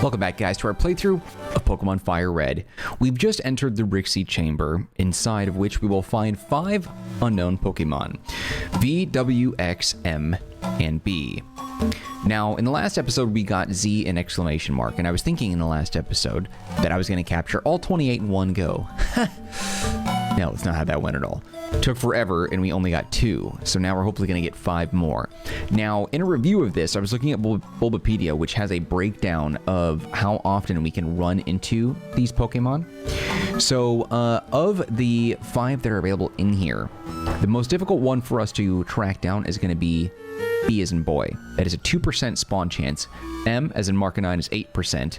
Welcome back, guys, to our playthrough of Pokemon Fire Red. We've just entered the Rixy chamber, inside of which we will find 5 unknown Pokemon: V, W, X, M, and B. Now, in the last episode, we got Z and exclamation mark, and I was thinking in the last episode that I was going to capture all 28 in one go. No, it's not how that went at all. Took forever, and we only got 2, so now we're hopefully going to get 5 more. Now, in a review of this, I was looking at Bulbapedia, which has a breakdown of how often we can run into these Pokemon. So, of the 5 that are available in here, the most difficult one for us to track down is going to be B as in boy. That is a 2% spawn chance. M as in Marcanine is 8%,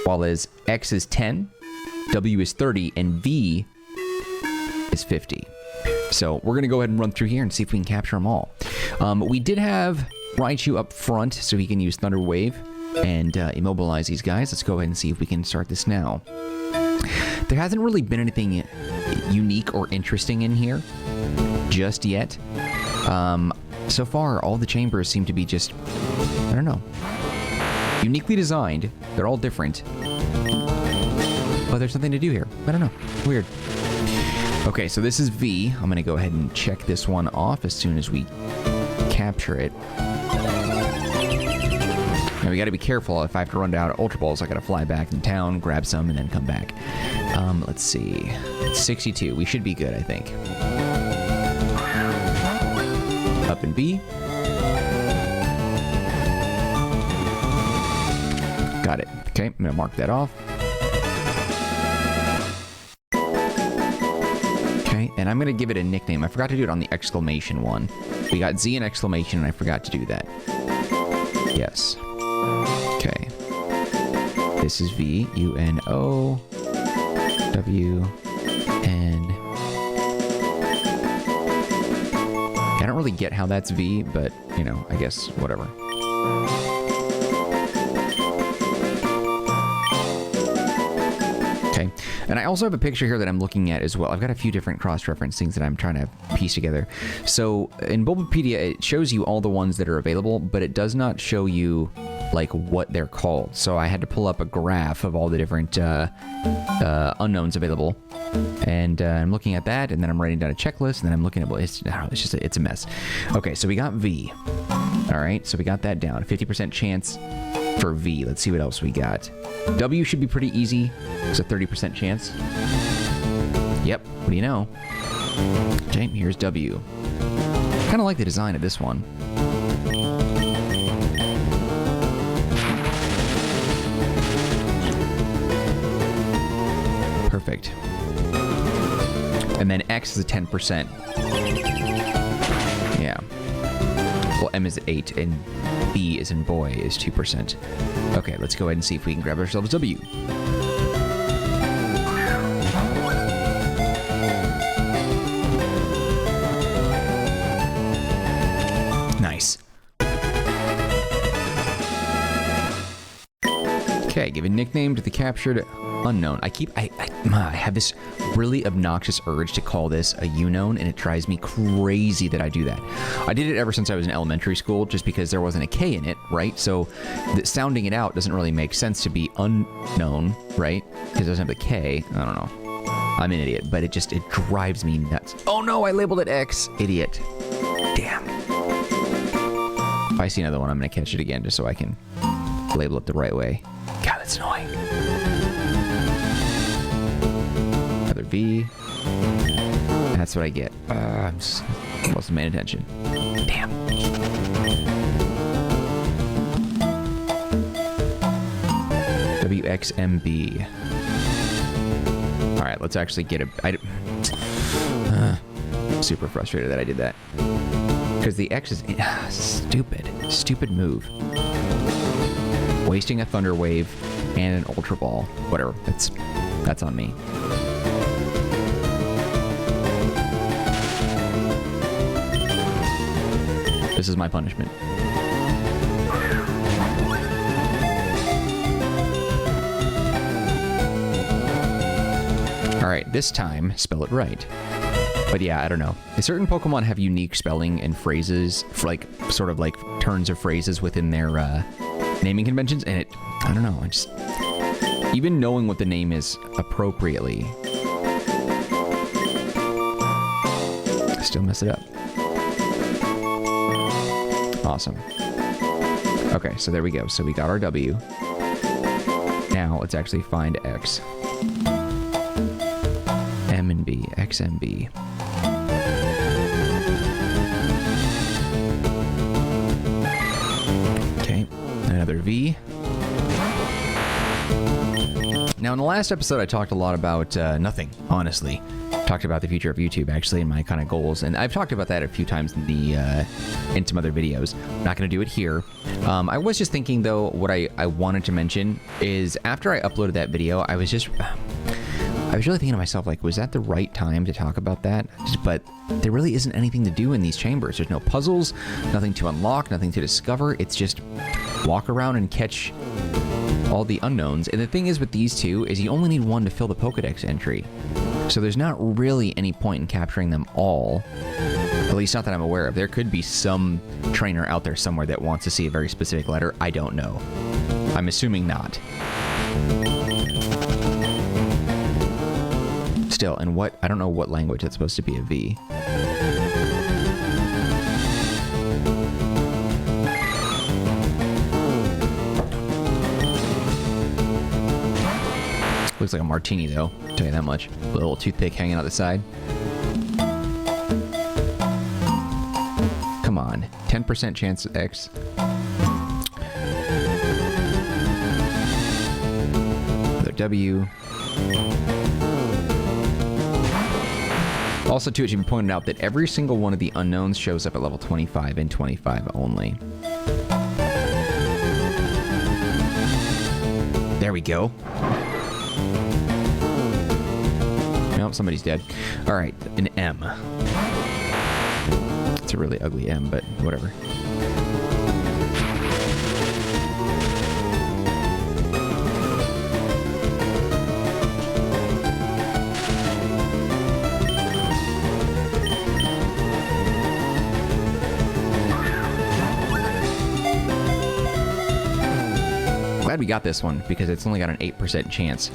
while as X is 10, W is 30, and V is 50. So we're going to go ahead and run through here and see if we can capture them all. We did have Raichu up front, so he can use Thunder Wave and immobilize these guys. Let's go ahead and see if we can start this now. There hasn't really been anything unique or interesting in here just yet. So far, all the chambers seem to be just, I don't know, uniquely designed. They're all different. But there's something to do here. I don't know. Weird. Okay, so this is V. I'm going to go ahead and check this one off as soon as we capture it. Now, we got to be careful. If I have to run down to Ultra Balls, I got to fly back in town, grab some, and then come back. Let's see. It's 62. We should be good, I think. Up in B. Got it. Okay, I'm going to mark that off. Okay, and I'm going to give it a nickname. I forgot to do it on the exclamation one. We got Z and exclamation, and I forgot to do that. Yes. Okay. This is V, U-N-O, W-N. I don't really get how that's V, but, you know, I guess whatever. Okay, and I also have a picture here that I'm looking at as well. I've got a few different cross-reference things that I'm trying to piece together. So in Bulbapedia, it shows you all the ones that are available, but it does not show you like what they're called. So I had to pull up a graph of all the different unknowns available, and I'm looking at that, and then I'm writing down a checklist, and then I'm looking at, well, it's just it's a mess. Okay, so we got V. All right, so we got that down. 50% chance for V. Let's see what else we got. W should be pretty easy. It's a 30% chance. Yep, what do you know? Okay, here's W. Kind of like the design of this one. Perfect. And then X is a 10%. Yeah. Well, M is 8, and B is in boy is 2%. Okay, let's go ahead and see if we can grab ourselves W. Nice. Okay, give a nickname to the captured unknown. I have this really obnoxious urge to call this a Unown, and it drives me crazy that I do that. I did it ever since I was in elementary school, just because there wasn't a K in it, right? So sounding it out doesn't really make sense to be unknown, right? Because it doesn't have the K. I don't know. I'm an idiot, but it drives me nuts. Oh no, I labeled it X. Idiot. Damn. If I see another one, I'm going to catch it again just so I can label it the right way. God, that's annoying. Another V. That's what I get. I wasn't paying attention. Damn. WXMB. Alright, let's actually get a... super frustrated that I did that. Because the X is... stupid. Stupid move. Wasting a Thunder Wave and an Ultra Ball. Whatever. That's on me. This is my punishment. Alright, this time, spell it right. But yeah, I don't know. Certain Pokemon have unique spelling and phrases, for like, sort of like turns of phrases within their naming conventions, and I don't know, I just, even knowing what the name is appropriately, I still mess it up. Awesome. Okay, so there we go. So we got our W. Now let's actually find X. M and B, X and B. Okay, another V. Now in the last episode I talked a lot about nothing, honestly. Talked about the future of YouTube, actually, and my kind of goals, and I've talked about that a few times in the in some other videos. Not going to do it here. I was just thinking, though, what I wanted to mention is after I uploaded that video, I was really thinking to myself, like, was that the right time to talk about that? But there really isn't anything to do in these chambers. There's no puzzles, nothing to unlock, nothing to discover. It's just walk around and catch all the unknowns. And the thing is with these two is you only need one to fill the Pokedex entry. So there's not really any point in capturing them all, at least not that I'm aware of. There could be some trainer out there somewhere that wants to see a very specific letter. I don't know. I'm assuming not. Still, and what, I don't know what language that's supposed to be a V. Looks like a martini, though. I'll tell you that much. A little toothpick hanging out the side. Come on. 10% chance of X. Another W. Also, too, it should be pointed out that every single one of the unknowns shows up at level 25 and 25 only. There we go. Nope, somebody's dead. All right, an M. It's a really ugly M, but whatever. Glad we got this one because it's only got an 8% chance.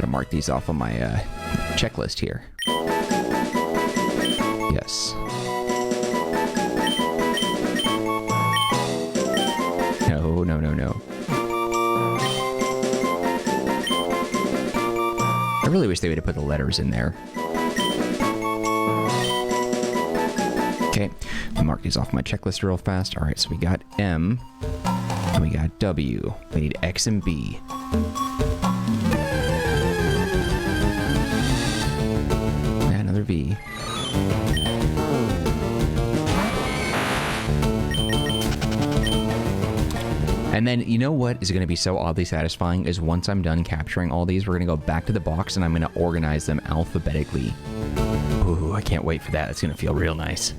Mark these off on my checklist here. Yes. No, no, no, no. I really wish they would have put the letters in there. Okay, mark these off my checklist real fast. All right, so we got M, and we got W. We need X and B. V. And then, you know what is going to be so oddly satisfying is once I'm done capturing all these, we're going to go back to the box and I'm going to organize them alphabetically. Ooh, I can't wait for that. It's going to feel real nice.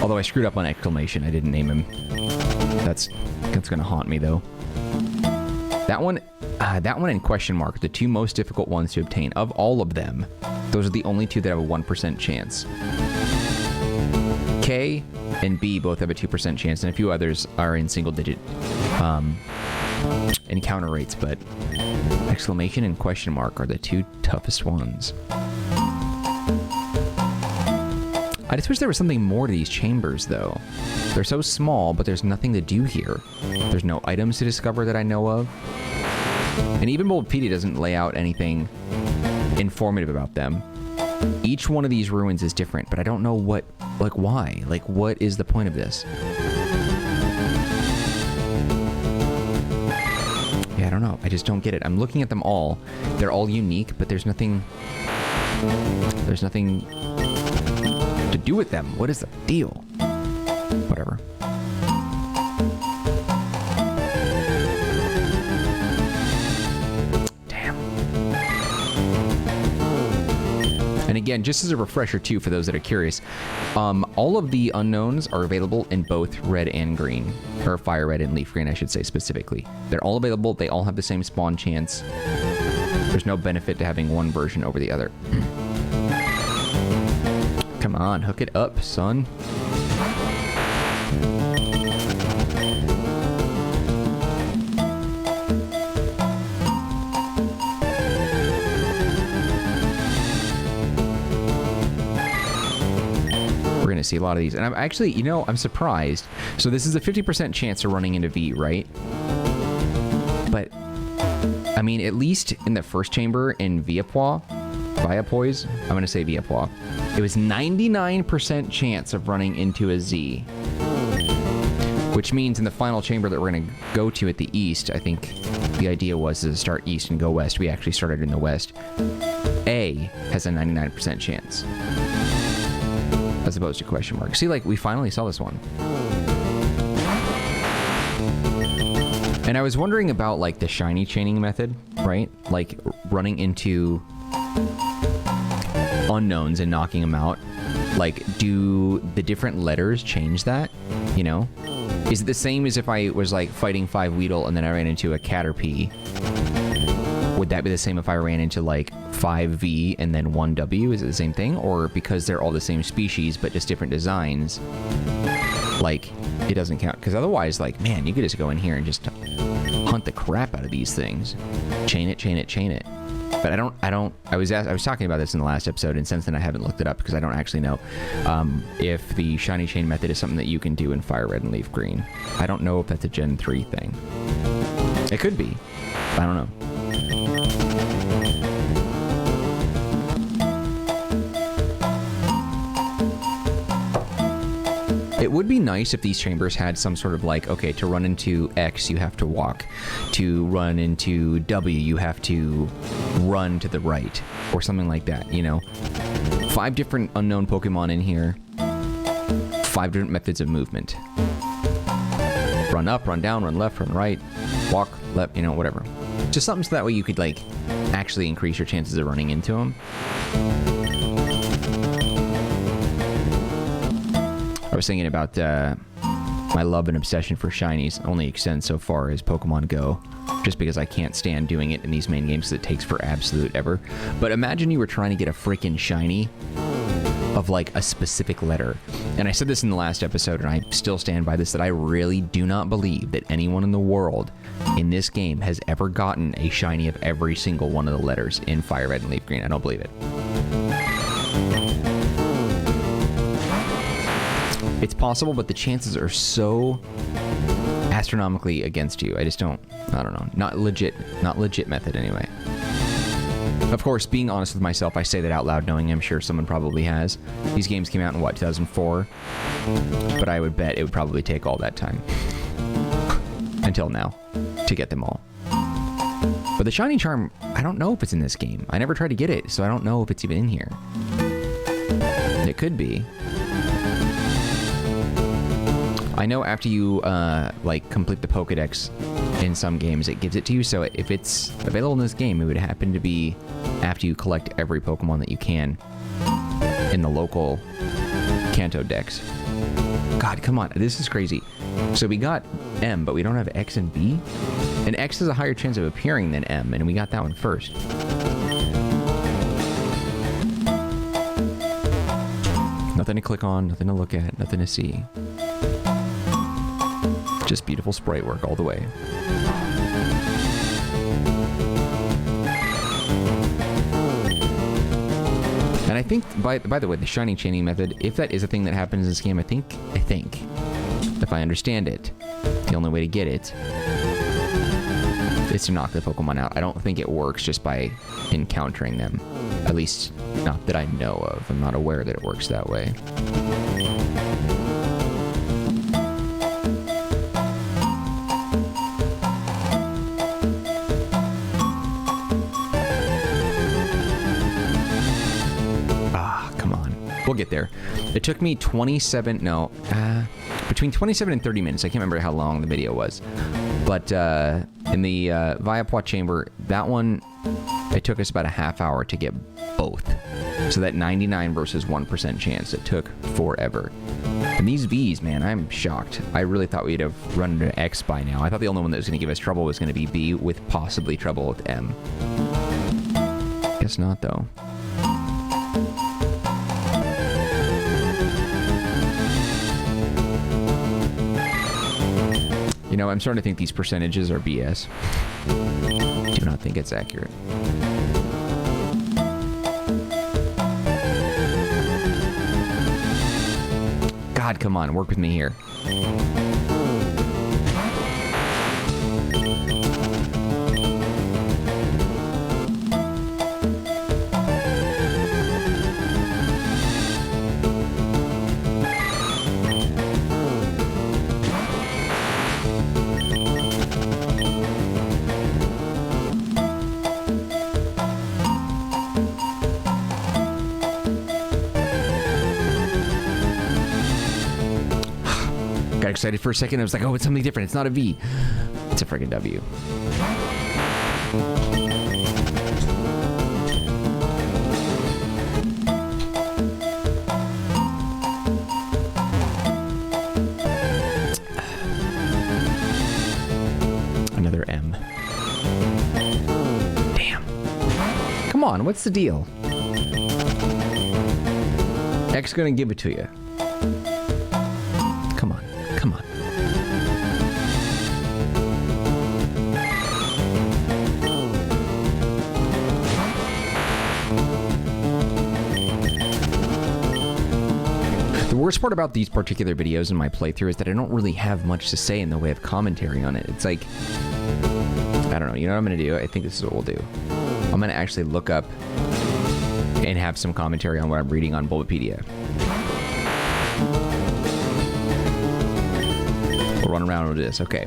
Although I screwed up on exclamation. I didn't name him. That's going to haunt me, though. That one and question mark are the two most difficult ones to obtain. Of all of them, those are the only two that have a 1% chance. K and B both have a 2% chance, and a few others are in single-digit encounter rates, but exclamation and question mark are the two toughest ones. I just wish there was something more to these chambers, though. They're so small, but there's nothing to do here. There's no items to discover that I know of. And even Bulbapedia doesn't lay out anything informative about them. Each one of these ruins is different, but I don't know what, like, why? Like, what is the point of this? Yeah, I don't know. I just don't get it. I'm looking at them all. They're all unique, but there's nothing to do with them. What is the deal? Whatever. And again, just as a refresher too, for those that are curious, all of the unknowns are available in both red and green, or fire red and leaf green, I should say specifically. They're all available. They all have the same spawn chance. There's no benefit to having one version over the other. Come on, hook it up, son. see a lot of these. And I'm actually, you know, I'm surprised. So this is a 50% chance of running into V, right? But, I mean, at least in the first chamber in Viapois, I'm going to say Viapois, it was 99% chance of running into a Z. Which means in the final chamber that we're going to go to at the east, I think the idea was to start east and go west. We actually started in the west. A has a 99% chance. As opposed to question mark. See, like, we finally saw this one. And I was wondering about, like, the shiny chaining method, right? Like, running into unknowns and knocking them out. Like, do the different letters change that? You know? Is it the same as if I was, like, fighting 5 Weedle and then I ran into a Caterpie? Would that be the same if I ran into, like, 5V and then 1W? Is it the same thing? Or because they're all the same species but just different designs, like, it doesn't count? Because otherwise, like, man, you could just go in here and just hunt the crap out of these things. Chain it, chain it, chain it. But I was talking about this in the last episode, and since then I haven't looked it up because I don't actually know if the shiny chain method is something that you can do in Fire Red and Leaf Green. I don't know if that's a Gen 3 thing. It could be. I don't know. It would be nice if these chambers had some sort of like, okay, to run into X, you have to walk. To run into W, you have to run to the right. Or something like that, you know? 5 different unknown Pokemon in here. 5 different methods of movement. Run up, run down, run left, run right. Walk, left, you know, whatever. Just something so that way you could, like, actually increase your chances of running into them. I was thinking about my love and obsession for shinies only extends so far as Pokemon Go, just because I can't stand doing it in these main games because it takes for absolute ever. But imagine you were trying to get a freaking shiny of like a specific letter. And I said this in the last episode, and I still stand by this, that I really do not believe that anyone in the world in this game has ever gotten a shiny of every single one of the letters in Fire Red and Leaf Green. I don't believe it. It's possible, but the chances are so astronomically against you. I don't know. Not legit method anyway. Of course, being honest with myself, I say that out loud knowing I'm sure someone probably has. These games came out in, what, 2004? But I would bet it would probably take all that time. Until now. To get them all. But the Shiny Charm, I don't know if it's in this game. I never tried to get it, so I don't know if it's even in here. It could be. I know after you, like, complete the Pokedex in some games, it gives it to you, so if it's available in this game, it would happen to be after you collect every Pokemon that you can in the local Kanto Dex. God, come on, this is crazy. So we got M, but we don't have X and B? And X has a higher chance of appearing than M, and we got that one first. Nothing to click on, nothing to look at, nothing to see. Just beautiful sprite work all the way. And I think, by the way, the shiny chaining method, if that is a thing that happens in this game, I think, if I understand it, the only way to get it is to knock the Pokemon out. I don't think it works just by encountering them. At least, not that I know of. I'm not aware that it works that way. We'll get there. It took me between 27 and 30 minutes. I can't remember how long the video was. But in the Viapois chamber, that one, it took us about a half hour to get both. So that 99 versus 1% chance, it took forever. And these Vs, man, I'm shocked. I really thought we'd have run into X by now. I thought the only one that was going to give us trouble was going to be B, with possibly trouble with M. Guess not, though. You know, I'm starting to think these percentages are BS. Do not think it's accurate. God, come on, work with me here. Got excited for a second. I was like, oh, it's something different. It's not a V. It's a friggin' W. Another M. Damn. Come on, what's the deal? X gonna give it to you. Come on. Come on. The worst part about these particular videos in my playthrough is that I don't really have much to say in the way of commentary on it. It's like, I don't know, you know what I'm gonna do? I think this is what we'll do. I'm gonna actually look up and have some commentary on what I'm reading on Bulbapedia. We'll run around with this. Okay.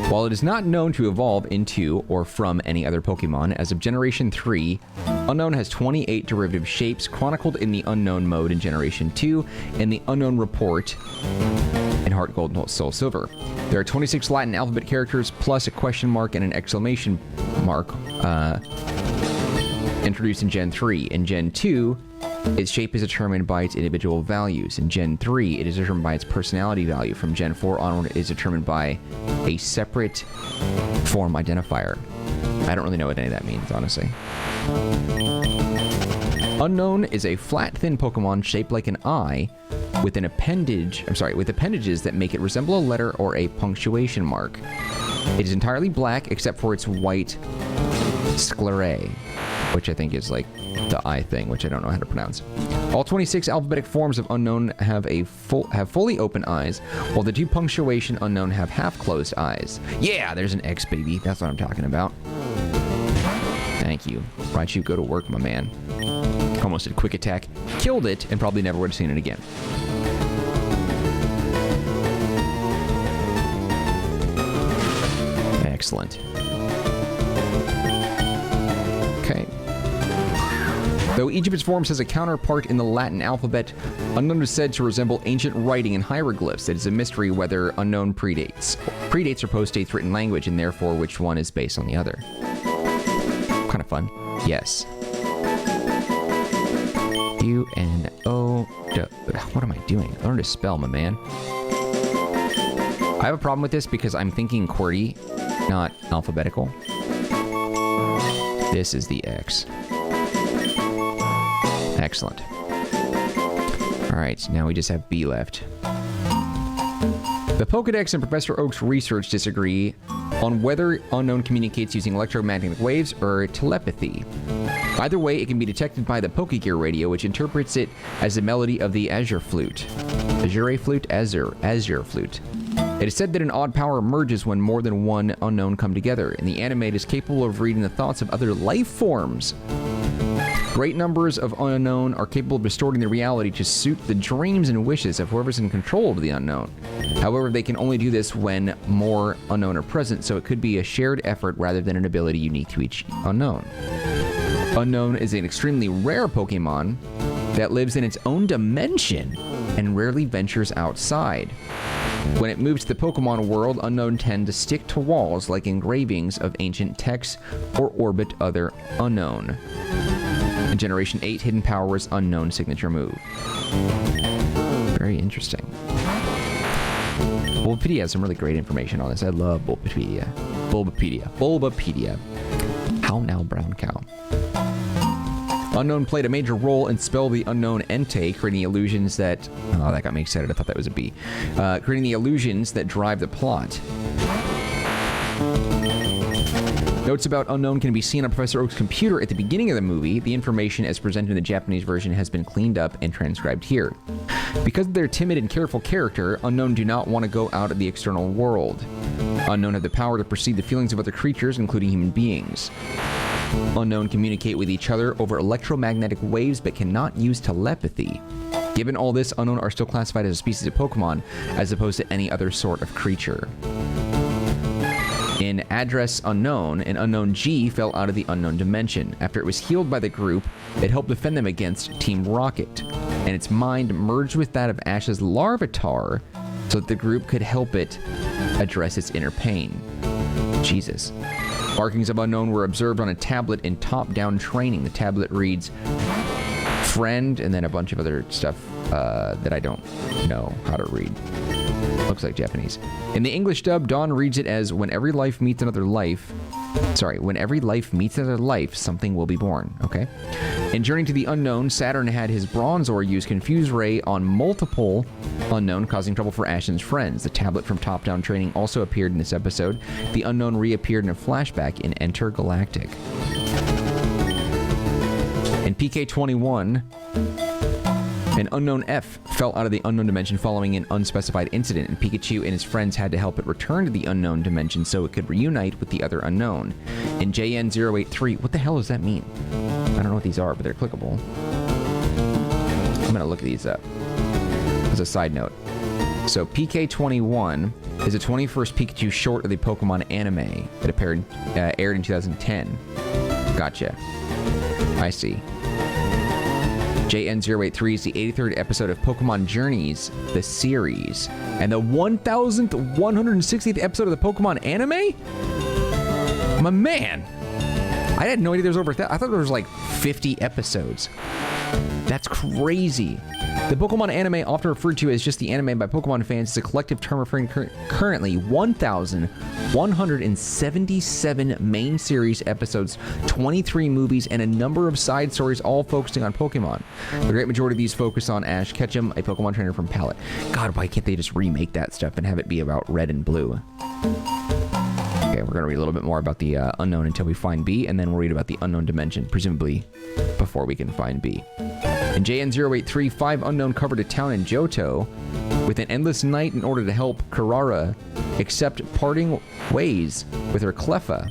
While it is not known to evolve into or from any other Pokemon, as of Generation 3, Unown has 28 derivative shapes chronicled in the Unknown mode in Generation 2 and the Unknown Report in Heart Gold and Soul Silver. There are 26 Latin alphabet characters plus a question mark and an exclamation mark introduced in Gen 3. In Gen 2, its shape is determined by its individual values. In Gen 3, it is determined by its personality value. From Gen 4 onward, it is determined by a separate form identifier. I don't really know what any of that means, honestly. Unown is a flat, thin Pokemon shaped like an eye with an appendage, with appendages that make it resemble a letter or a punctuation mark. It is entirely black except for its white sclerae, which I think is like the eye thing, which I don't know how to pronounce. All 26 alphabetic forms of Unown have fully open eyes, while the 2 punctuation Unown have half-closed eyes. Yeah, there's an X, baby. That's what I'm talking about. Thank you. Raichu, go to work, my man. Almost did quick attack, killed it, and probably never would have seen it again. Excellent. Okay. Though each of its forms has a counterpart in the Latin alphabet, Unown is said to resemble ancient writing and hieroglyphs. It is a mystery whether Unown predates or postdates written language, and therefore which one is based on the other. Kind of fun. Yes. U-N-O... What am I doing? Learn to spell, my man. I have a problem with this because I'm thinking QWERTY, not alphabetical. This is the X. Excellent. Alright, now we just have B left. The Pokedex and Professor Oak's research disagree on whether Unown communicates using electromagnetic waves or telepathy. Either way, it can be detected by the Pokegear radio, which interprets it as the melody of the Azure Flute. Azure Flute? Azure Flute. It is said that an odd power emerges when more than one Unown come together, and the anime is capable of reading the thoughts of other life forms. Great numbers of Unown are capable of distorting their reality to suit the dreams and wishes of whoever's in control of the Unown. However, they can only do this when more Unown are present, so it could be a shared effort rather than an ability unique to each Unown. Unown is an extremely rare Pokemon that lives in its own dimension and rarely ventures outside. When it moves to the Pokemon world, Unown tend to stick to walls like engravings of ancient texts or orbit other Unown. In Generation 8, Hidden Power is Unown signature move. Very interesting. Bulbapedia has some really great information on this. I love Bulbapedia. Bulbapedia. How now, brown cow? Unown played a major role in Spell the Unknown Entei, creating the illusions that... Oh, that got me excited. I thought that was a B. Creating the illusions that drive the plot. Notes about Unown can be seen on Professor Oak's computer at the beginning of the movie. The information as presented in the Japanese version has been cleaned up and transcribed here. Because of their timid and careful character, Unown do not want to go out in the external world. Unown have the power to perceive the feelings of other creatures, including human beings. Unown communicate with each other over electromagnetic waves but cannot use telepathy. Given all this, Unown are still classified as a species of Pokemon as opposed to any other sort of creature. In Address Unknown, an Unknown G fell out of the unknown dimension. After it was healed by the group, it helped defend them against Team Rocket, and its mind merged with that of Ash's Larvitar so that the group could help it address its inner pain. Jesus. Markings of Unknown were observed on a tablet in top-down training. The tablet reads, friend, and then a bunch of other stuff that I don't know how to read. Looks like Japanese. In the English dub, Dawn reads it as, when every life meets another life, something will be born. Okay. In Journey to the Unknown, Saturn had his Bronzor use Confuse Ray on multiple Unknown, causing trouble for Ash and his friends. The tablet from top-down training also appeared in this episode. The Unknown reappeared in a flashback in Enter Galactic. In PK21, an Unknown F fell out of the unknown dimension following an unspecified incident, and Pikachu and his friends had to help it return to the unknown dimension so it could reunite with the other Unknown. In JN083, what the hell does that mean? I don't know what these are, but they're clickable. I'm gonna look these up as a side note. So PK21 is a 21st Pikachu short of the Pokemon anime that aired in 2010. Gotcha. I see. JN083 is the 83rd episode of Pokemon Journeys, the series, and the 1,160th episode of the Pokemon anime? My man! I had no idea there was over that. I thought there was like 50 episodes. That's crazy. The Pokemon anime, often referred to as just the anime by Pokemon fans, is a collective term referring currently 1,177 main series episodes, 23 movies, and a number of side stories, all focusing on Pokemon. The great majority of these focus on Ash Ketchum, a Pokemon trainer from Pallet. God, why can't they just remake that stuff and have it be about Red and Blue? Okay, we're going to read a little bit more about the Unknown until we find B, and then we'll read about the Unknown Dimension, presumably before we can find B. In JN083, 5 Unknown covered a town in Johto with an endless night in order to help Karara accept parting ways with her Cleffa.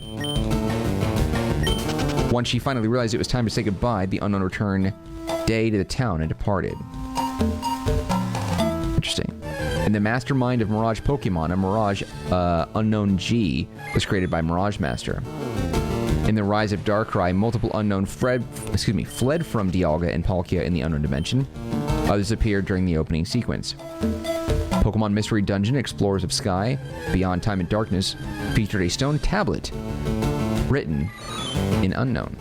Once she finally realized it was time to say goodbye, the Unknown returned day to the town and departed. Interesting. And the mastermind of Mirage Pokemon, a Mirage Unknown G, was created by Mirage Master. In the Rise of Darkrai, multiple Unknown fled from Dialga and Palkia in the Unknown Dimension. Others appeared during the opening sequence. Pokemon Mystery Dungeon, Explorers of Sky, Beyond Time and Darkness, featured a stone tablet written in Unknown.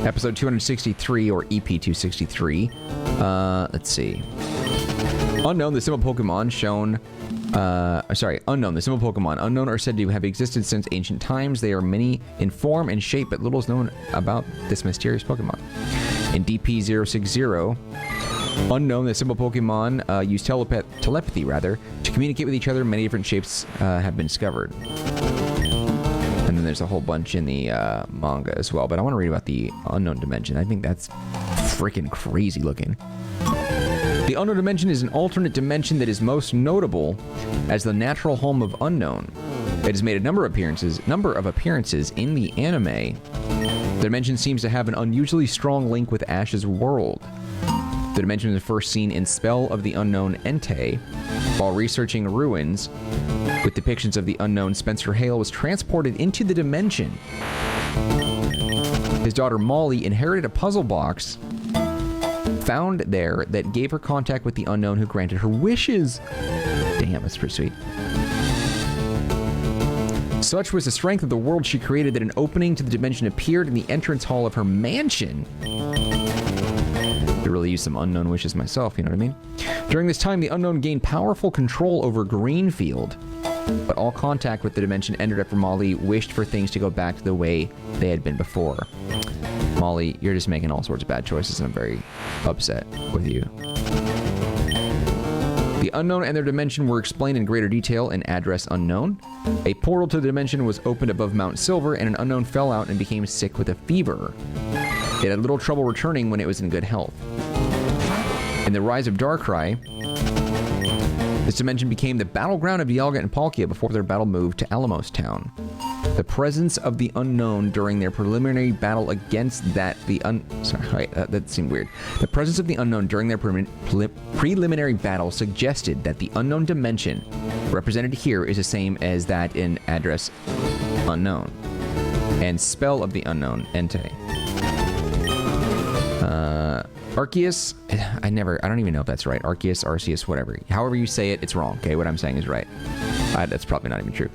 Episode 263, or EP263. Let's see. Unknown, the symbol Pokemon shown... Unknown, the symbol Pokemon. Unknown are said to have existed since ancient times. They are many in form and shape, but little is known about this mysterious Pokemon. In DP060, Unknown, the symbol Pokemon, use telepathy, to communicate with each other. Many different shapes have been discovered. And then there's a whole bunch in the manga as well, but I want to read about the Unknown Dimension. I think that's freaking crazy looking. The Unknown Dimension is an alternate dimension that is most notable as the natural home of Unknown. It has made a number of appearances in the anime. The dimension seems to have an unusually strong link with Ash's world. The dimension was first seen in Spell of the Unknown Entei. While researching ruins with depictions of the Unknown, Spencer Hale was transported into the dimension. His daughter Molly inherited a puzzle box found there that gave her contact with the Unknown, who granted her wishes. Damn, that's pretty sweet. Such was the strength of the world she created that an opening to the dimension appeared in the entrance hall of her mansion. Could really use some Unknown wishes myself, you know what I mean? During this time, the Unknown gained powerful control over Greenfield, but all contact with the dimension ended after Molly wished for things to go back to the way they had been before. Molly, you're just making all sorts of bad choices, and I'm very upset with you. The Unknown and their dimension were explained in greater detail in Address Unknown. A portal to the dimension was opened above Mount Silver, and an Unknown fell out and became sick with a fever. It had little trouble returning when it was in good health. In the Rise of Darkrai, this dimension became the battleground of Dialga and Palkia before their battle moved to Alamos Town. The presence of the Unown during their preliminary battle against that that seemed weird. The presence of the Unown during their preliminary battle suggested that the unknown dimension represented here is the same as that in address unknown and spell of the unknown Entei. Arceus, I don't even know if that's right. Arceus, Arceus, whatever. However you say it, it's wrong. Okay, what I'm saying is right. That's probably not even true.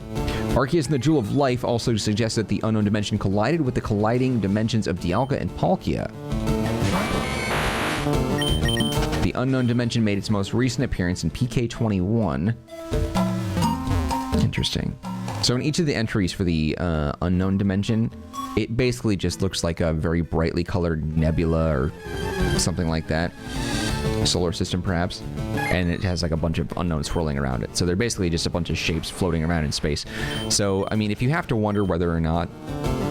Arceus and the Jewel of Life also suggests that the unknown dimension collided with the colliding dimensions of Dialga and Palkia. The unknown dimension made its most recent appearance in PK21. Interesting. So in each of the entries for the unknown dimension, it basically just looks like a very brightly colored nebula or something like that. Solar system, perhaps. And it has like a bunch of unknowns swirling around it. So they're basically just a bunch of shapes floating around in space. So, I mean, if you have to wonder whether or not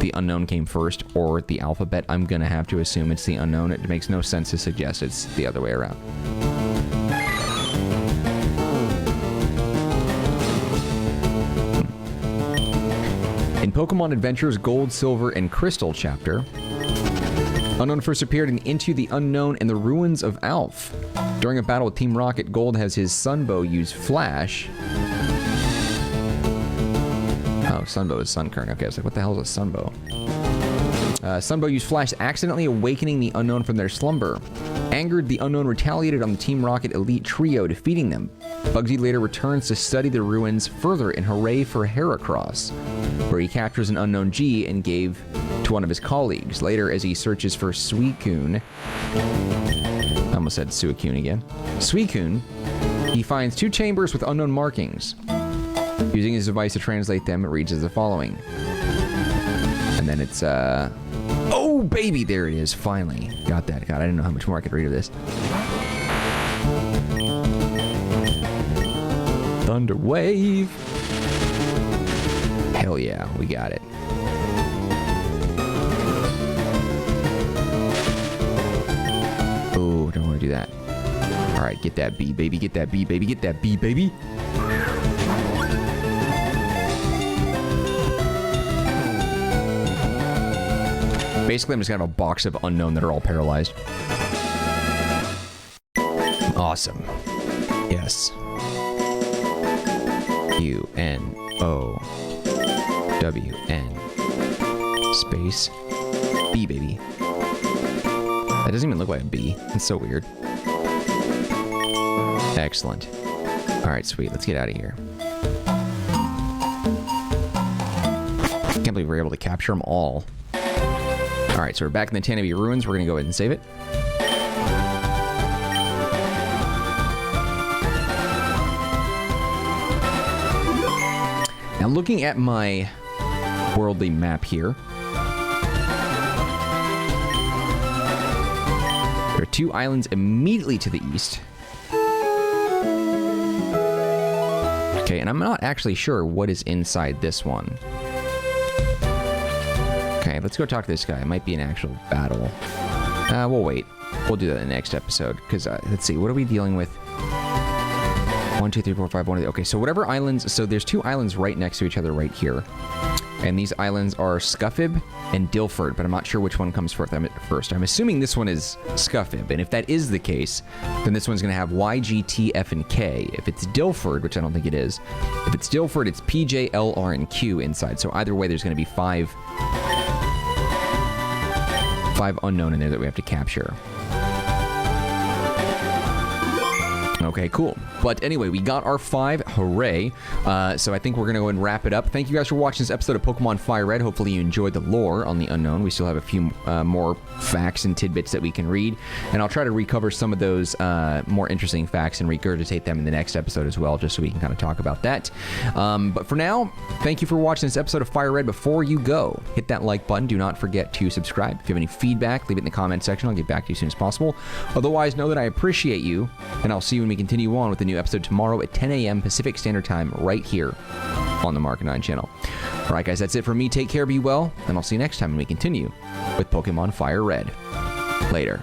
the unknown came first or the alphabet, I'm going to have to assume it's the unknown. It makes no sense to suggest it's the other way around. In Pokemon Adventures Gold, Silver, and Crystal chapter, Unown first appeared in Into the Unknown and the Ruins of Alph. During a battle with Team Rocket, Gold has his Sunbow use Flash. Oh, Sunbow is Sunkern. Okay, I was like, what the hell is a Sunbow? Sunbow used Flash, accidentally awakening the Unknown from their slumber. Angered, the Unknown retaliated on the Team Rocket elite trio, defeating them. Bugsy later returns to study the ruins further in Hooray for Heracross, where he captures an Unknown G and gave to one of his colleagues. Later, as he searches for Suicune, I almost said Suicune again. Suicune, he finds 2 chambers with unknown markings. Using his device to translate them, it reads as the following. And then it's, oh, baby, there it is, finally. Got that. God, I didn't know how much more I could read of this. Thunder Wave. Hell yeah, we got it. Oh, don't want to do that. All right, get that B, baby. Get that B, baby. Get that B, baby. Basically, I'm just gonna have a box of unknown that are all paralyzed. Awesome. Yes. U-N-O-W-N space B, baby. That doesn't even look like a B. It's so weird. Excellent. All right, sweet. Let's get out of here. Can't believe we're able to capture them all. All right, so we're back in the Tanoby Ruins. We're going to go ahead and save it. Now, looking at my worldly map here, there are 2 islands immediately to the east. Okay, and I'm not actually sure what is inside this one. Okay, let's go talk to this guy. It might be an actual battle. We'll wait. We'll do that in the next episode. Because, let's see, what are we dealing with? 1, 2, 3, 4, 5, 1. Okay, so whatever islands... So there's 2 islands right next to each other right here. And these islands are Scufib and Dilford, but I'm not sure which one comes first. I'm assuming this one is Scufib, and if that is the case, then this one's going to have Y, G, T, F, and K. If it's Dilford, which I don't think it is, if it's Dilford, it's P, J, L, R, and Q inside. So either way, there's going to be 5 unknown in there that we have to capture. Okay, cool. But anyway, we got our 5. Hooray. So I think we're going to go and wrap it up. Thank you guys for watching this episode of Pokemon FIRERED. Hopefully you enjoyed the lore on the Unown. We still have a few more facts and tidbits that we can read. And I'll try to recover some of those more interesting facts and regurgitate them in the next episode as well, just so we can kind of talk about that. But for now, thank you for watching this episode of FIRERED. Before you go, hit that like button. Do not forget to subscribe. If you have any feedback, leave it in the comment section. I'll get back to you as soon as possible. Otherwise, know that I appreciate you, and I'll see you when we continue on with the new episode tomorrow at 10 a.m. Pacific Standard Time right here on the Marcanine channel. All right, guys, that's it for me. Take care, be well, and I'll see you next time when we continue with Pokemon FIRERED. Later.